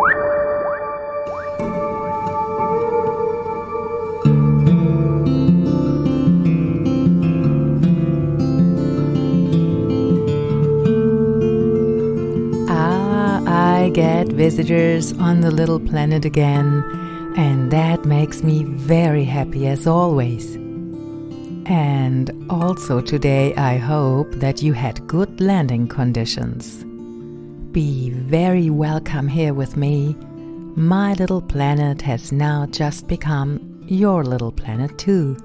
I get visitors on the little planet again, and that makes me very happy as always. And also today I hope that you had good landing conditions. Be very welcome here with me. My little planet has now just become your little planet too.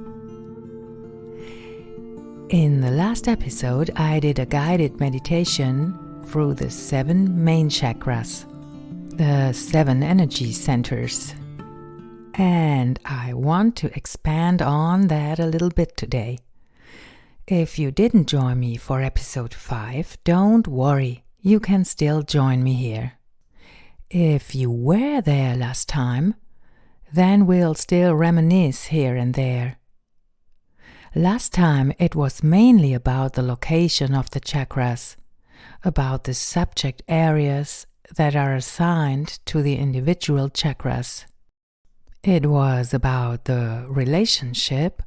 In the last episode I did a guided meditation through the 7 main chakras, the 7 energy centers. And I want to expand on that a little bit today. If you didn't join me for episode 5, don't worry, you can still join me here. If you were there last time, then we'll still reminisce here and there. Last time it was mainly about the location of the chakras, about the subject areas that are assigned to the individual chakras. It was about the relationship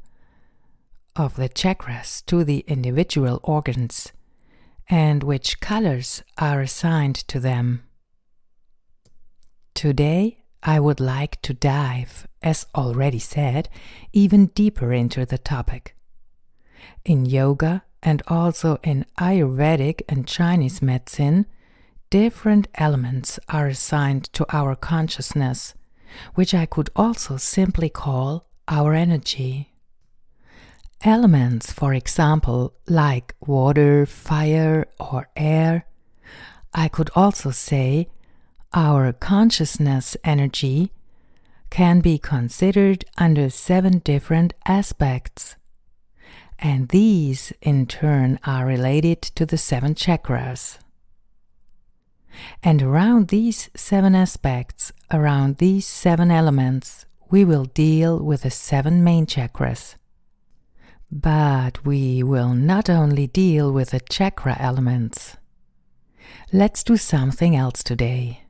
of the chakras to the individual organs and which colors are assigned to them. Today I would like to dive, as already said, even deeper into the topic. In yoga and also in Ayurvedic and Chinese medicine, different elements are assigned to our consciousness, which I could also simply call our energy. Elements, for example, like water, fire, or air. I could also say our consciousness energy can be considered under 7 different aspects. And these, in turn, are related to the 7 chakras. And around these 7 aspects, around these 7 elements, we will deal with the 7 main chakras. But we will not only deal with the chakra elements. Let's do something else today.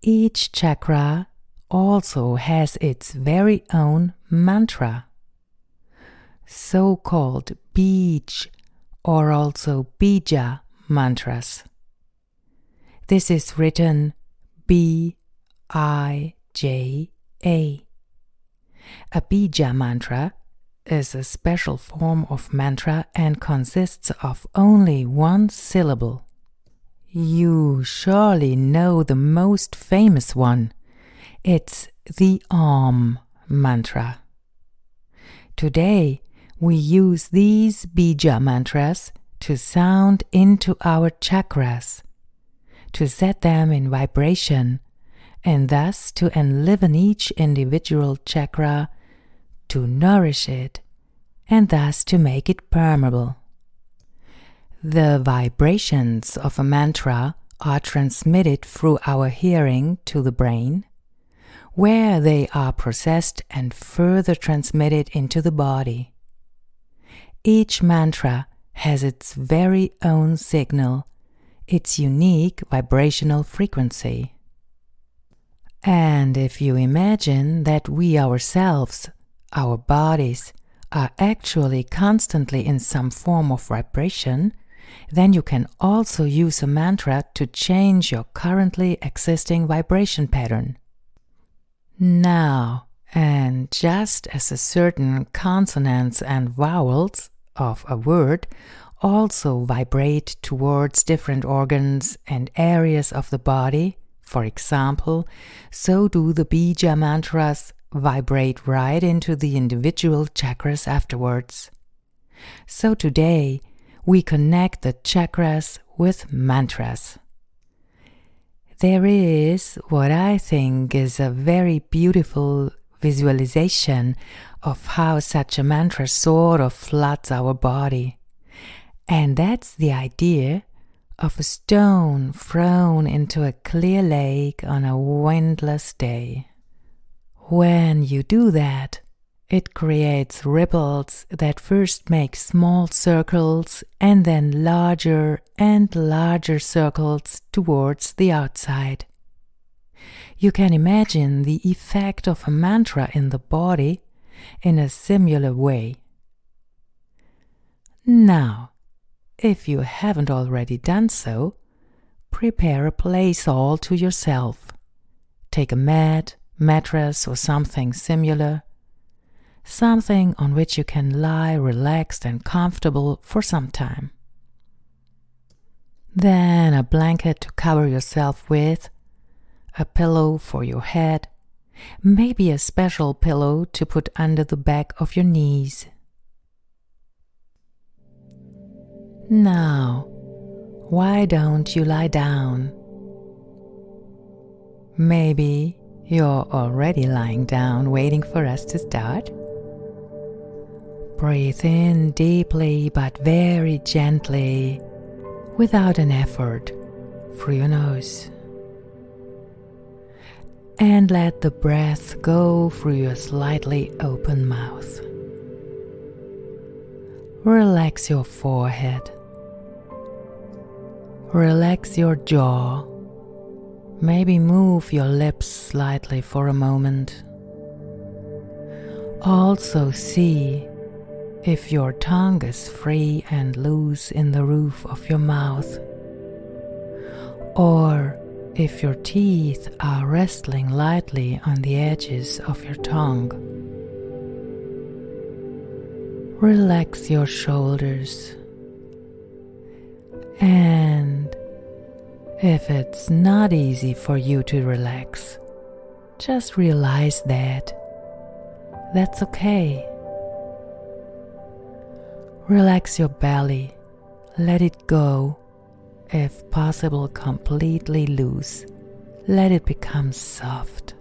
Each chakra also has its very own mantra, so-called Bij or also Bija mantras. This is written B-I-J-A. A Bija mantra is a special form of mantra and consists of only 1 syllable. You surely know the most famous one. It's the Om mantra. Today, we use these Bija mantras to sound into our chakras, to set them in vibration, and thus to enliven each individual chakra, to nourish it, and thus to make it permeable. The vibrations of a mantra are transmitted through our hearing to the brain, where they are processed and further transmitted into the body. Each mantra has its very own signal, its unique vibrational frequency. And if you imagine that we ourselves, our bodies, are actually constantly in some form of vibration, then you can also use a mantra to change your currently existing vibration pattern. Now, and just as a certain consonants and vowels of a word also vibrate towards different organs and areas of the body, for example, so do the Bija mantras vibrate right into the individual chakras afterwards. So today, we connect the chakras with mantras. There is what I think is a very beautiful visualization of how such a mantra sort of floods our body. And that's the idea of a stone thrown into a clear lake on a windless day. When you do that, it creates ripples that first make small circles and then larger and larger circles towards the outside. You can imagine the effect of a mantra in the body in a similar way. Now, if you haven't already done so, prepare a place all to yourself. Take a mat, mattress, or something similar, something on which you can lie relaxed and comfortable for some time. Then a blanket to cover yourself with, a pillow for your head, maybe a special pillow to put under the back of your knees. Now, why don't you lie down? Maybe you're already lying down waiting for us to start. Breathe in deeply but very gently, without an effort, through your nose. And let the breath go through your slightly open mouth. Relax your forehead. Relax your jaw. Maybe move your lips slightly for a moment. Also see if your tongue is free and loose in the roof of your mouth, or if your teeth are resting lightly on the edges of your tongue. Relax your shoulders, and if it's not easy for you to relax, just realize that. That's okay. Relax your belly, let it go, if possible completely loose, let it become soft.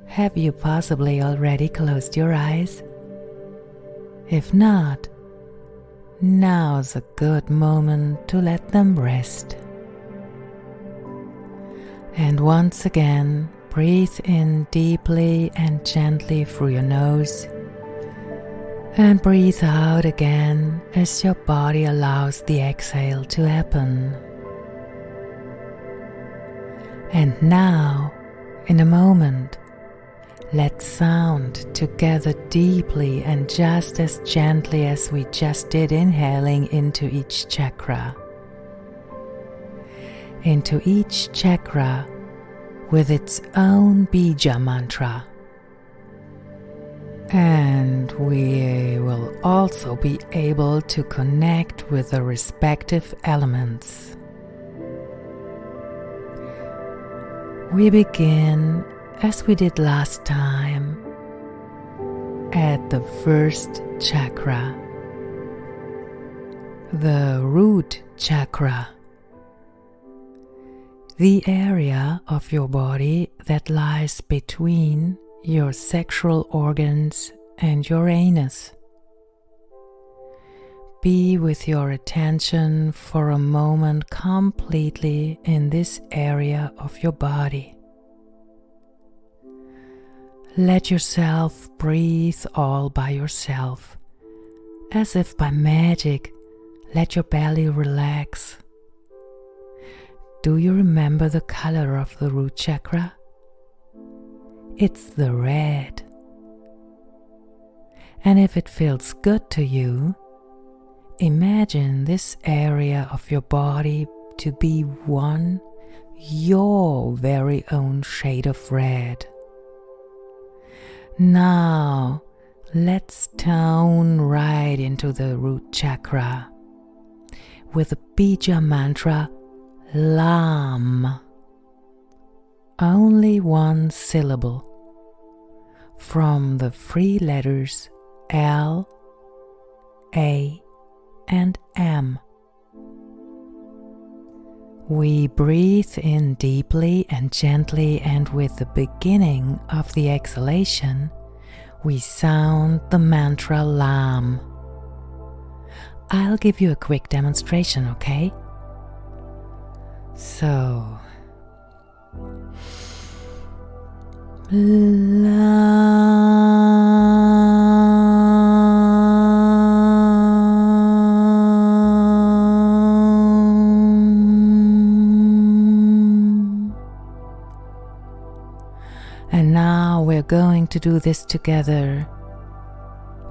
Have you possibly already closed your eyes? If not, now's a good moment to let them rest. And once again, breathe in deeply and gently through your nose, and breathe out again as your body allows the exhale to happen. And now, in a moment, let sound together deeply and just as gently as we just did, inhaling into each chakra. Into each chakra with its own Bija mantra. And we will also be able to connect with the respective elements. We begin, as we did last time, at the first chakra, the root chakra, the area of your body that lies between your sexual organs and your anus. Be with your attention for a moment completely in this area of your body. Let yourself breathe all by yourself, as if by magic. Let your belly relax. Do you remember the color of the root chakra? It's the red. And if it feels good to you, imagine this area of your body to be your very own shade of red. Now, let's tone right into the root chakra with the Bija mantra LAM. Only one syllable from the three letters L, A, and M. We breathe in deeply and gently, and with the beginning of the exhalation, we sound the mantra LAM. I'll give you a quick demonstration, okay? So, LAM. going to do this together,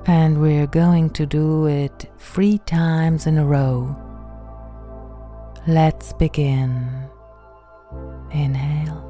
and we're going to do it 3 times in a row. Let's begin. Inhale.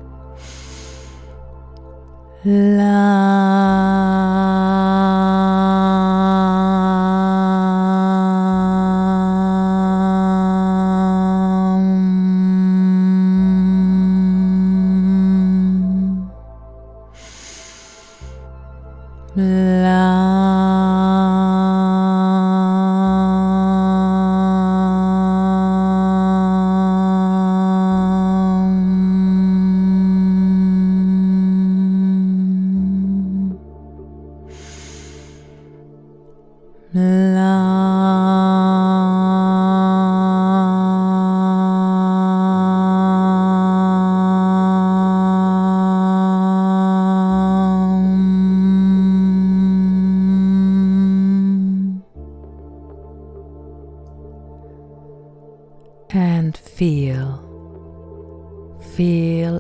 And feel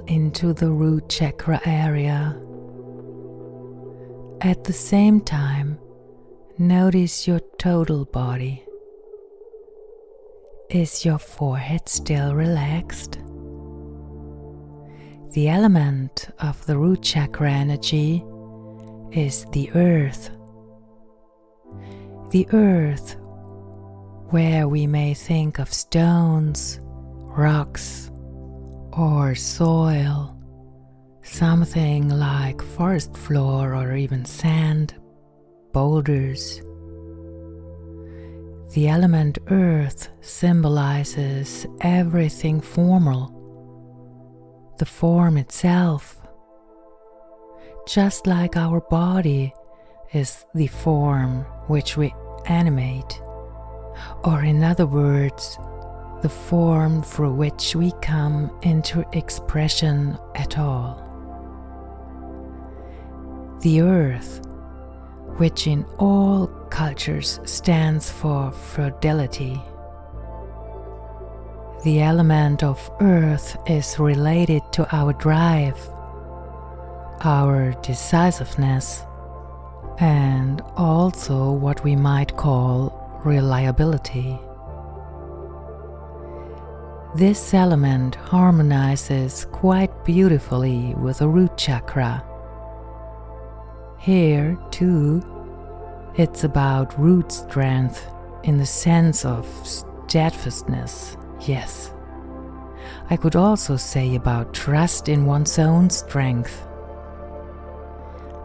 into the root chakra area. At the same time, notice your total body. Is your forehead still relaxed? The element of the root chakra energy is the earth. The earth, where we may think of stones, rocks, or soil, something like forest floor or even sand, boulders. The element earth symbolizes everything formal, the form itself, just like our body is the form which we animate, or in other words, the form through which we come into expression at all. The earth, which in all cultures stands for fertility. The element of earth is related to our drive, our decisiveness, and also what we might call reliability. This element harmonizes quite beautifully with the root chakra. Here, too, it's about root strength in the sense of steadfastness, yes. I could also say about trust in one's own strength.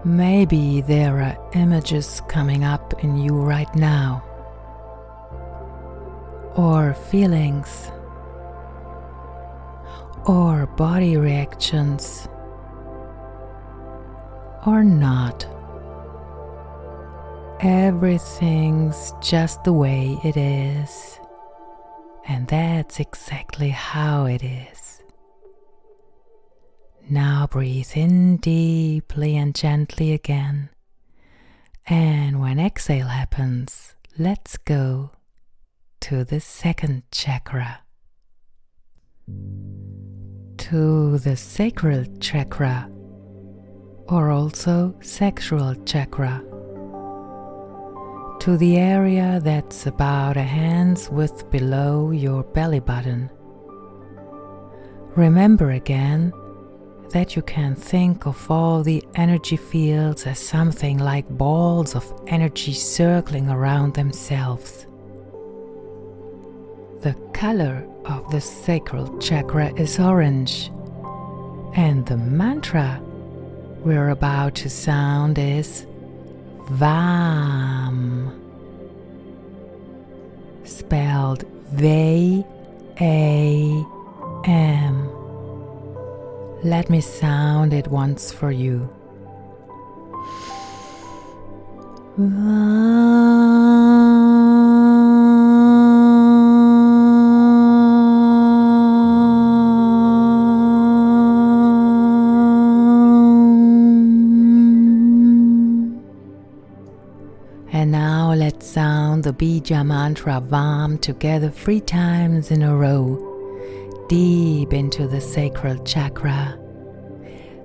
Maybe there are images coming up in you right now, or feelings, or body reactions, or not. Everything's just the way it is, and that's exactly how it is. Now breathe in deeply and gently again, and when exhale happens, let's go to the second chakra, to the sacral chakra, or also sexual chakra, to the area that's about a hand's width below your belly button. Remember again that you can think of all the energy fields as something like balls of energy circling around themselves. The color of the sacral chakra is orange, and the mantra we're about to sound is VAM, spelled V-A-M. Let me sound it once for you. And now let's sound the Bija mantra VAM together 3 times in a row, deep into the sacral chakra.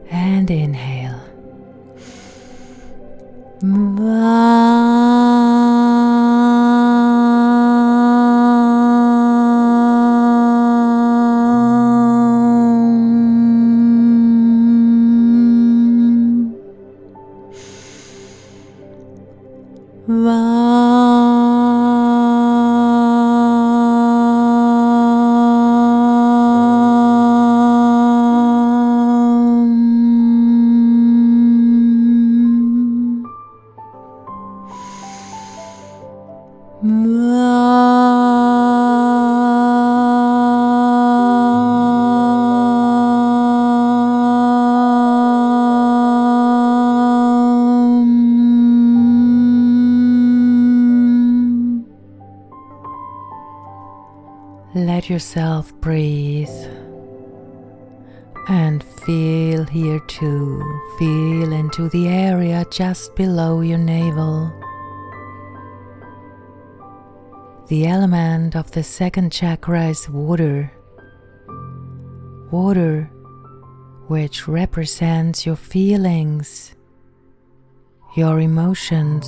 And inhale. Let yourself breathe and feel here too. Feel into the area just below your navel. The element of the second chakra is water. Water, which represents your feelings, your emotions.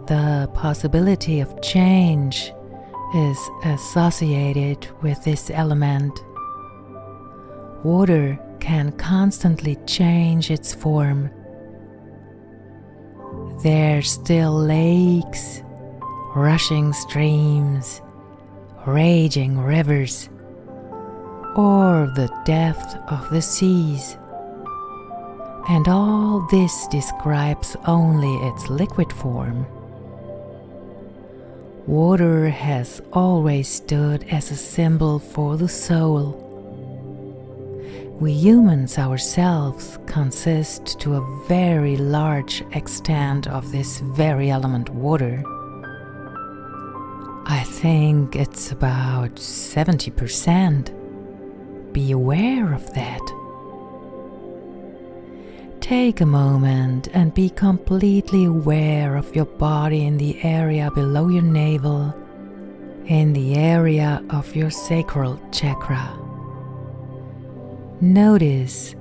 The possibility of change is associated with this element. Water can constantly change its form. There's still lakes, rushing streams, raging rivers, or the depth of the seas. And all this describes only its liquid form. Water has always stood as a symbol for the soul. We humans ourselves consist to a very large extent of this very element water. I think it's about 70%. Be aware of that. Take a moment and be completely aware of your body in the area below your navel, in the area of your sacral chakra. Notice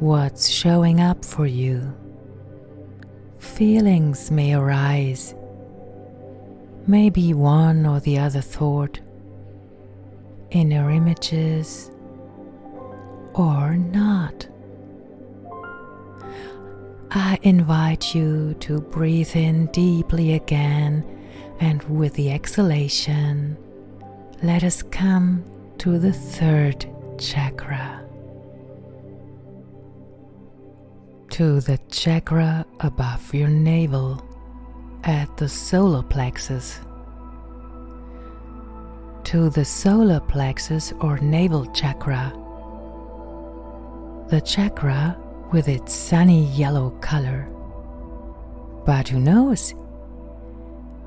what's showing up for you. Feelings may arise, maybe one or the other thought, inner images, or not. I invite you to breathe in deeply again, and with the exhalation, let us come to the third chakra, to the chakra above your navel at the solar plexus. To the solar plexus or navel chakra, the chakra with its sunny yellow color. But who knows?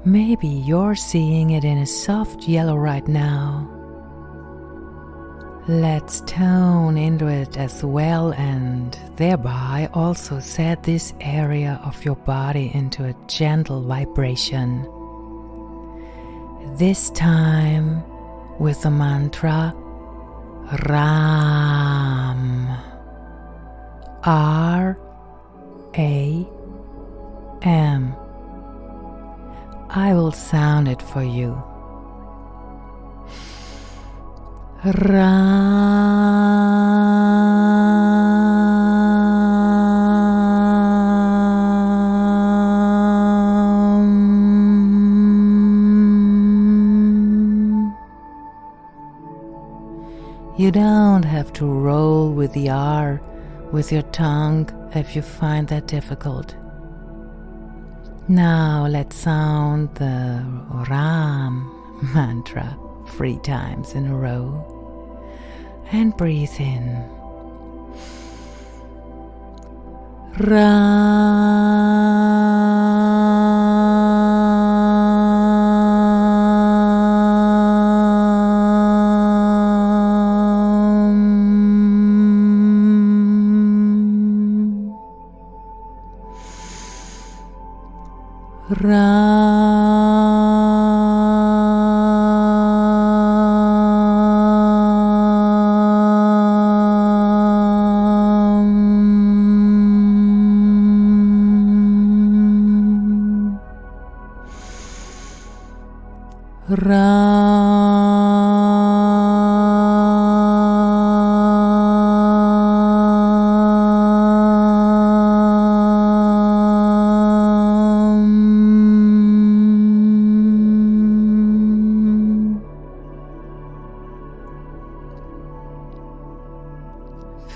Maybe you're seeing it in a soft yellow right now. Let's tone into it as well and thereby also set this area of your body into a gentle vibration. This time with the mantra RAM. R-A-M. I will sound it for you. Ram. You don't have to roll with the R with your tongue if you find that difficult. Now let's sound the Ram mantra 3 times in a row and breathe in.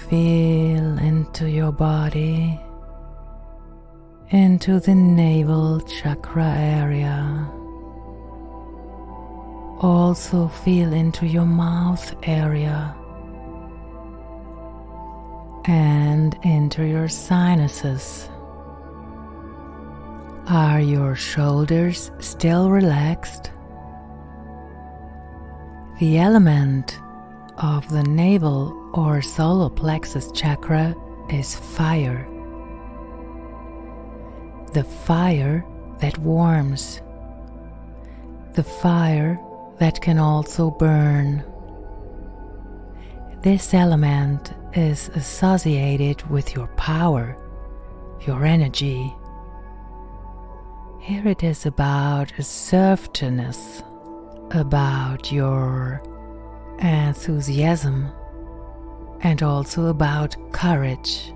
Feel into your body, into the navel chakra area. Also feel into your mouth area and into your sinuses. Are your shoulders still relaxed? The element of the navel or solar plexus chakra is fire. The fire that warms. The fire that can also burn. This element is associated with your power, your energy. Here it is about assertiveness, about your enthusiasm, and also about courage.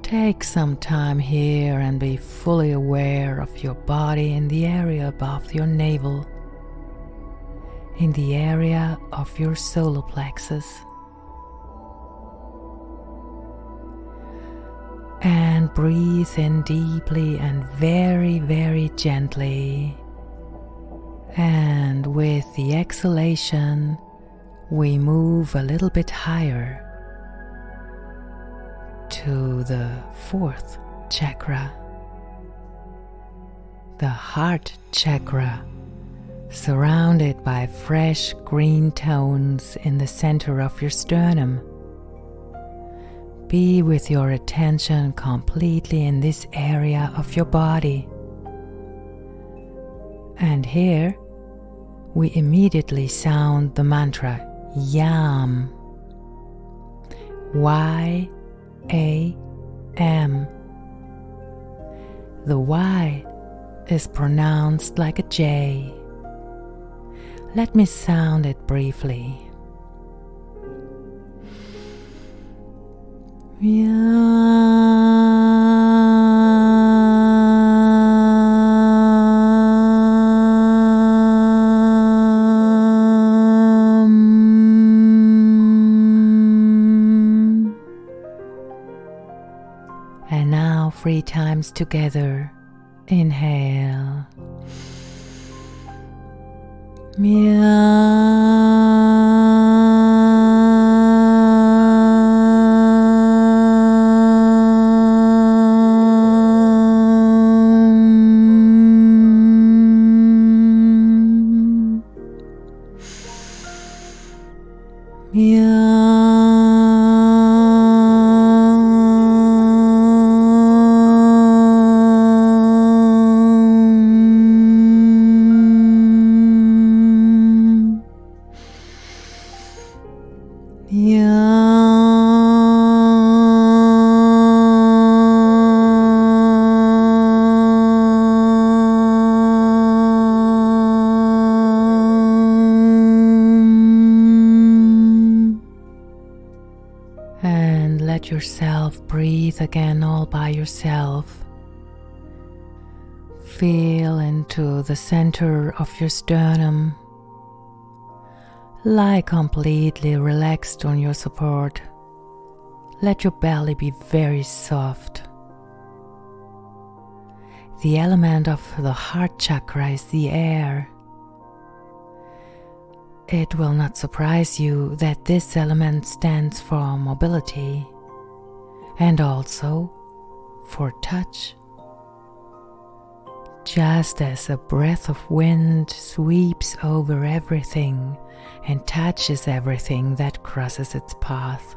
Take some time here and be fully aware of your body in the area above your navel, in the area of your solar plexus. And breathe in deeply and very, very gently. And with the exhalation, we move a little bit higher to the fourth chakra, the heart chakra, surrounded by fresh green tones in the center of your sternum. Be with your attention completely in this area of your body. And here, we immediately sound the mantra YAM. Y-A-M. The Y is pronounced like a J. Let me sound it briefly. And now 3 times together. Inhale. And let yourself breathe again all by yourself. Feel into the center of your sternum. Lie completely relaxed on your support. Let your belly be very soft. The element of the heart chakra is the air. It will not surprise you that this element stands for mobility and also for touch. Just as a breath of wind sweeps over everything and touches everything that crosses its path,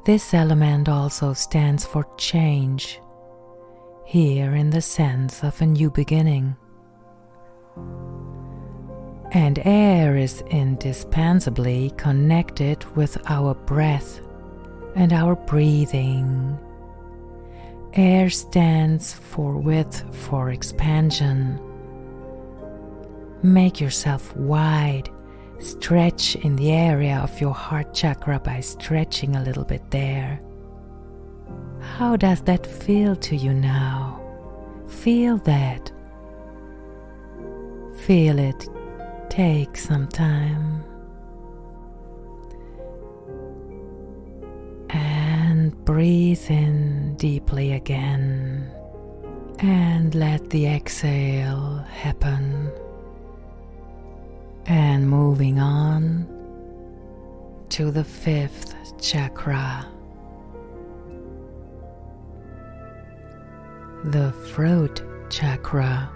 this element also stands for change, here in the sense of a new beginning. And air is indispensably connected with our breath and our breathing. Air stands for width, for expansion, Make yourself wide. Stretch in the area of your heart chakra by stretching a little bit there. How does that feel to you now? Feel that. Feel it. Take some time. And breathe in deeply again. And let the exhale happen. And moving on to the 5th chakra, the throat chakra,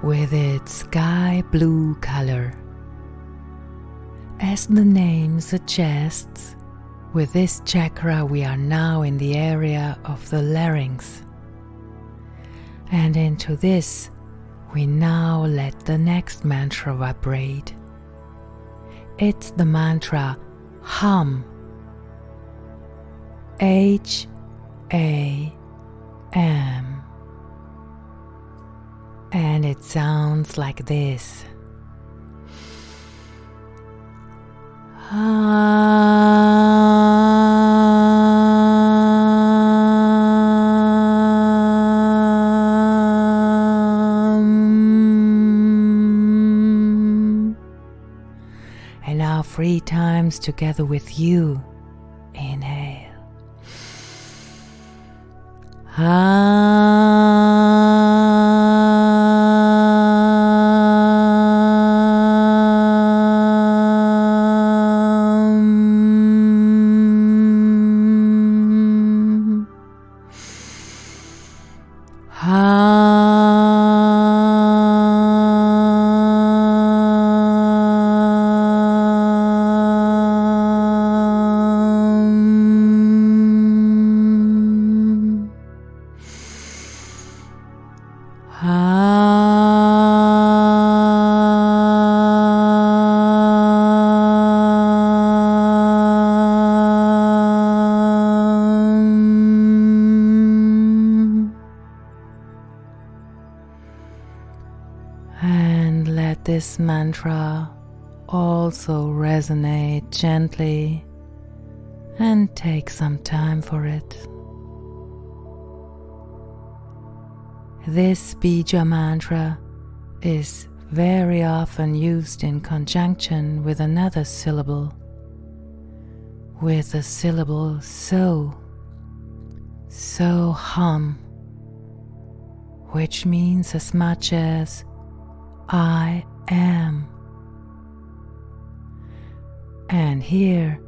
with its sky blue color. As the name suggests, with this chakra we are now in the area of the larynx, and into this we now let the next mantra vibrate. It's the mantra HUM. H-A-M. And it sounds like this. And now 3 times together with you. Inhale. And let this mantra also resonate gently and take some time for it. This Bija mantra is very often used in conjunction with another syllable, with the syllable so hum, which means as much as I am. And here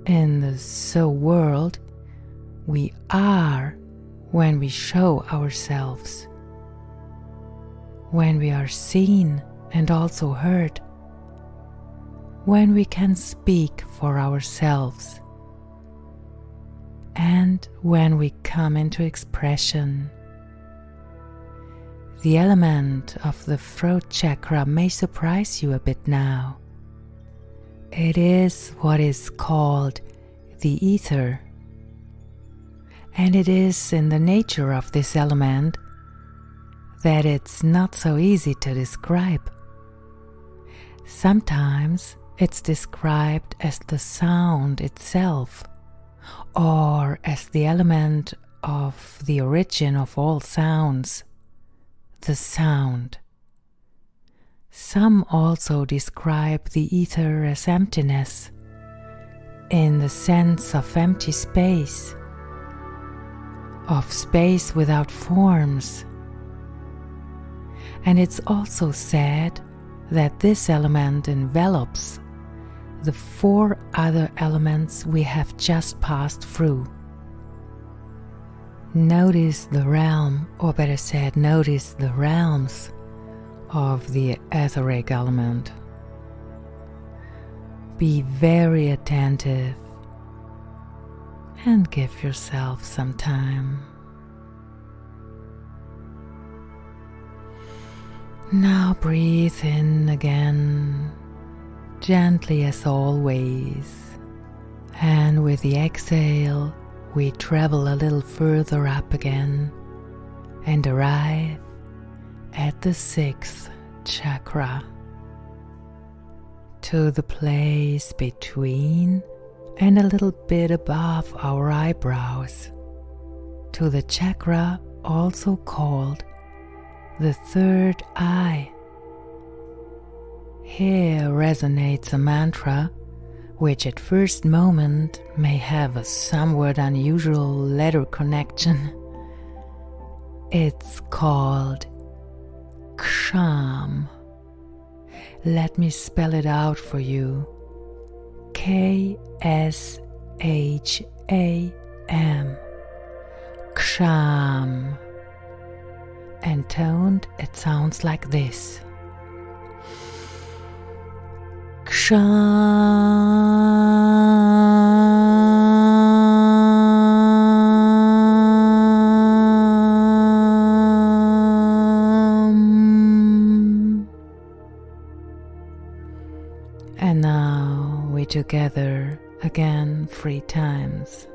in the so world, we are when we show ourselves, when we are seen and also heard, when we can speak for ourselves, and when we come into expression. The element of the throat chakra may surprise you a bit now. It is what is called the ether, and it is in the nature of this element that it's not so easy to describe. Sometimes it's described as the sound itself, or as the element of the origin of all sounds, the sound. Some also describe the ether as emptiness, in the sense of empty space, of space without forms. And it's also said that this element envelops the 4 other elements we have just passed through. Notice the realm, or better said, notice the realms of the etheric element. Be very attentive and give yourself some time. Now breathe in again, gently as always, and with the exhale we travel a little further up again and arrive at the 6th Chakra, to the place between and a little bit above our eyebrows, to the chakra also called the third eye. Here resonates a mantra which at first moment may have a somewhat unusual letter connection. It's called KSHAM. Let me spell it out for you. KSHAM. KSHAM. And toned, it sounds like this. KSHAM. And now we together again 3 times.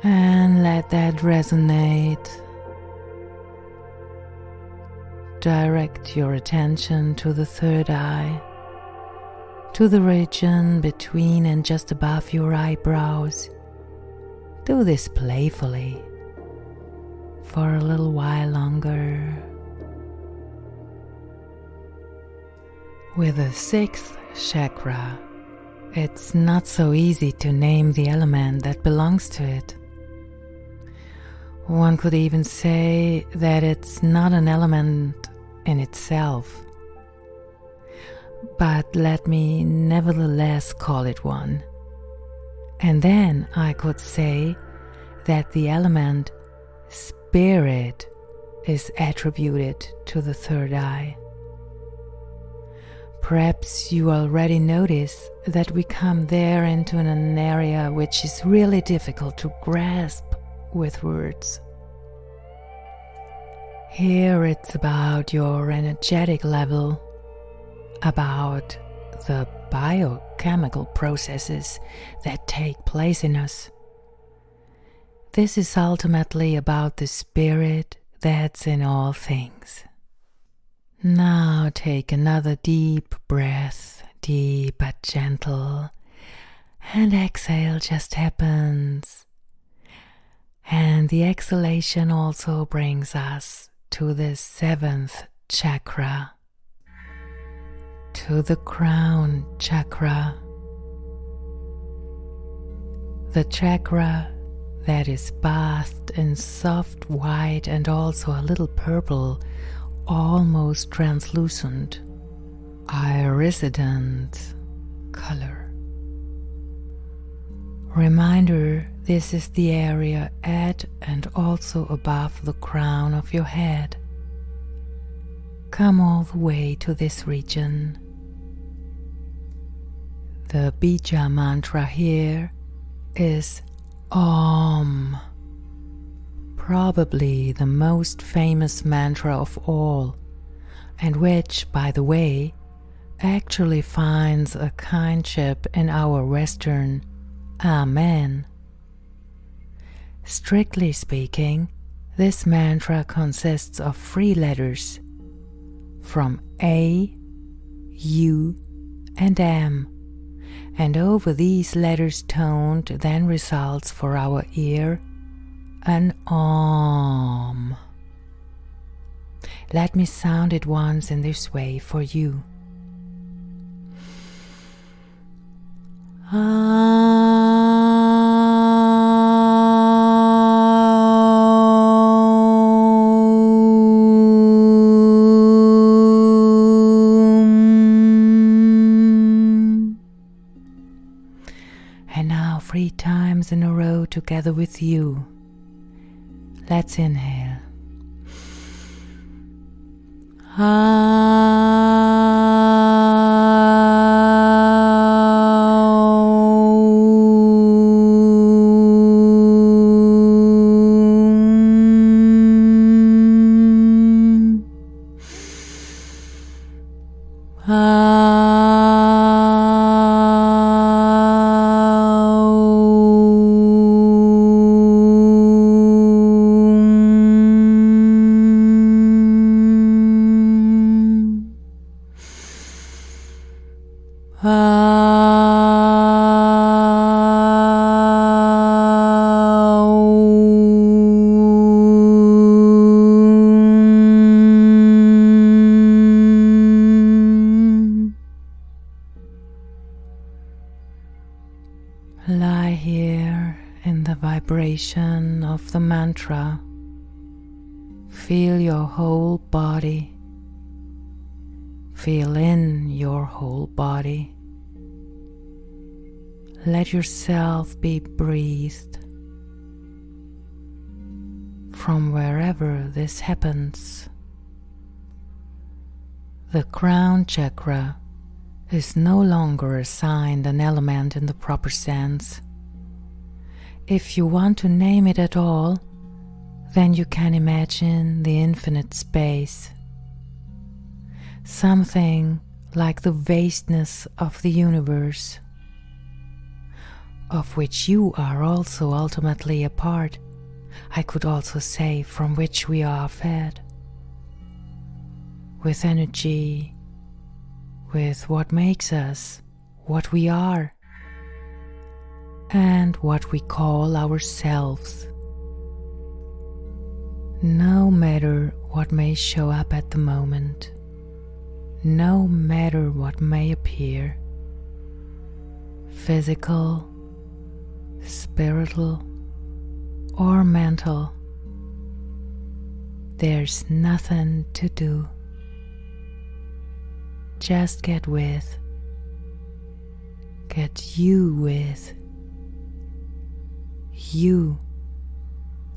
And let that resonate. Direct your attention to the third eye, to the region between and just above your eyebrows. Do this playfully for a little while longer. With the 6th chakra, it's not so easy to name the element that belongs to it. One could even say that it's not an element in itself, but let me nevertheless call it one. And then I could say that the element spirit is attributed to the third eye. Perhaps you already notice that we come there into an area which is really difficult to grasp with words. Here it's about your energetic level, about the biochemical processes that take place in us. This is ultimately about the spirit that's in all things. Now take another deep breath, deep but gentle, and exhale just happens. And the exhalation also brings us to the 7th chakra, to the Crown Chakra, the chakra that is bathed in soft white and also a little purple, almost translucent, iridescent color. Reminder, this is the area at and also above the crown of your head. Come all the way to this region. The Bija mantra here is OM, probably the most famous mantra of all, and which, by the way, actually finds a kindship in our Western Amen. Strictly speaking, this mantra consists of 3 letters, from A, U, and M, and over these letters toned then results for our ear an OM. Let me sound it once in this way for you. 3 times in a row together with you. Let's inhale. Lie here in the vibration of the mantra. Feel your whole body. Feel in your whole body. Let yourself be breathed. From wherever this happens, the Crown Chakra is no longer assigned an element in the proper sense. If you want to name it at all, then you can imagine the infinite space, something like the vastness of the universe, of which you are also ultimately a part. I could also say from which we are fed, with energy, with what makes us what we are, and what we call ourselves. No matter what may show up at the moment, no matter what may appear, physical, spiritual, or mental, there's nothing to do. Just get with, get you with, you,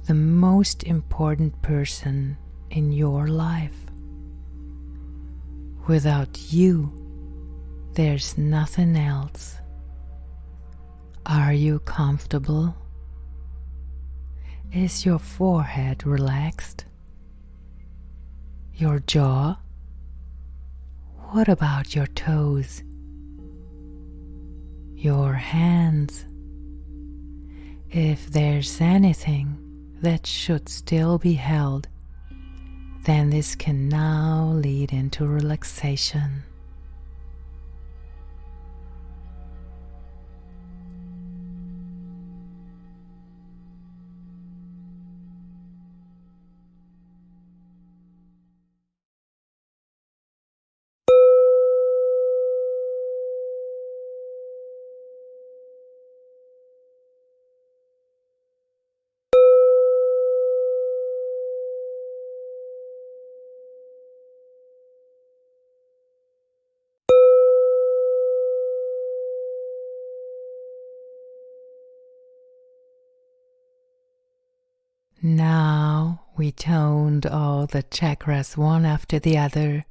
the most important person in your life. Without you, there's nothing else. Are you comfortable? Is your forehead relaxed? Your jaw? What about your toes? Your hands? If there's anything that should still be held, then this can now lead into relaxation. Now we toned all the chakras one after the other,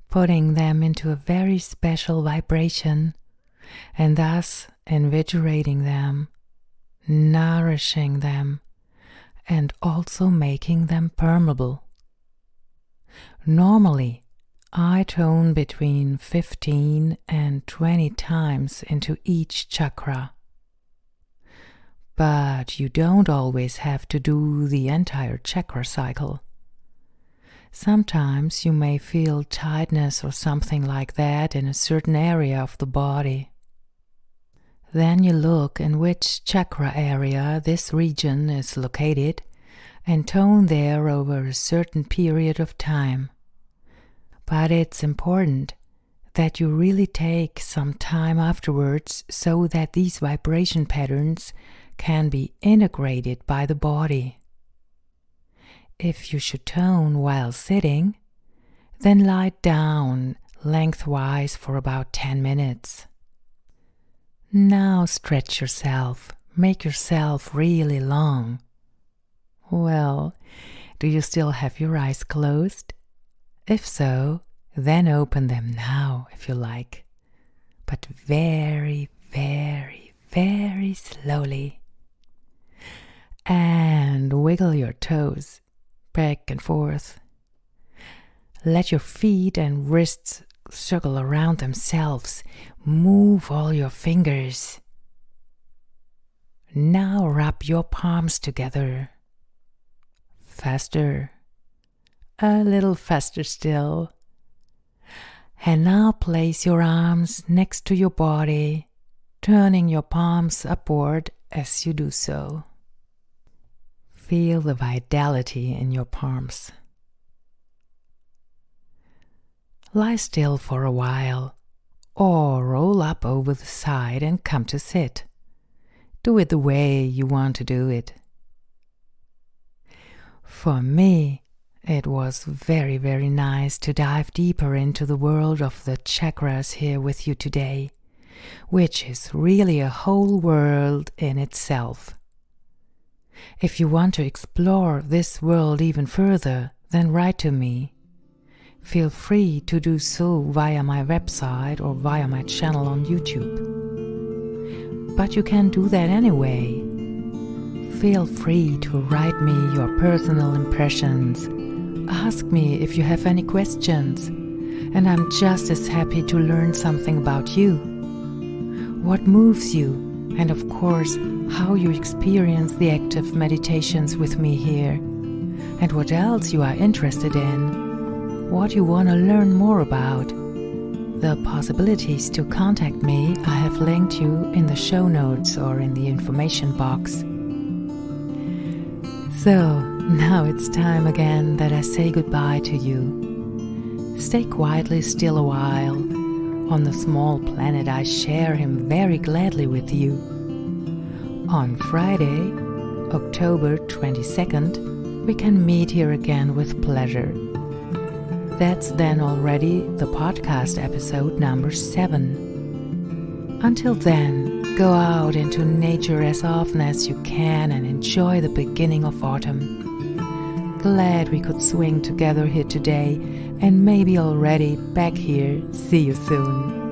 putting them into a very special vibration, and thus invigorating them, nourishing them, and also making them permeable. Normally, I tone between 15 and 20 times into each chakra. But you don't always have to do the entire chakra cycle. Sometimes you may feel tightness or something like that in a certain area of the body. Then you look in which chakra area this region is located and tone there over a certain period of time. But it's important that you really take some time afterwards so that these vibration patterns can be integrated by the body. If you should tone while sitting, then lie down lengthwise for about 10 minutes. Now stretch yourself, make yourself really long. Well, do you still have your eyes closed? If so, then open them now if you like, but very, very, very slowly. And wiggle your toes back and forth. Let your feet and wrists circle around themselves. Move all your fingers. Now rub your palms together. Faster. A little faster still. And now place your arms next to your body, turning your palms upward as you do so. Feel the vitality in your palms. Lie still for a while, or roll up over the side and come to sit. Do it the way you want to do it. For me, it was very, very nice to dive deeper into the world of the chakras here with you today, which is really a whole world in itself. If you want to explore this world even further, then write to me. Feel free to do so via my website or via my channel on YouTube. But you can do that anyway. Feel free to write me your personal impressions. Ask me if you have any questions, and I'm just as happy to learn something about you. What moves you, and of course, how you experience the active meditations with me here, and what else you are interested in, what you want to learn more about. The possibilities to contact me I have linked you in the show notes or in the information box. So, now it's time again that I say goodbye to you. Stay quietly still a while. On the small planet I share him very gladly with you. On Friday, October 22nd, we can meet here again with pleasure. That's then already the podcast episode number 7. Until then, go out into nature as often as you can and enjoy the beginning of autumn. Glad we could swing together here today and maybe already back here. See you soon.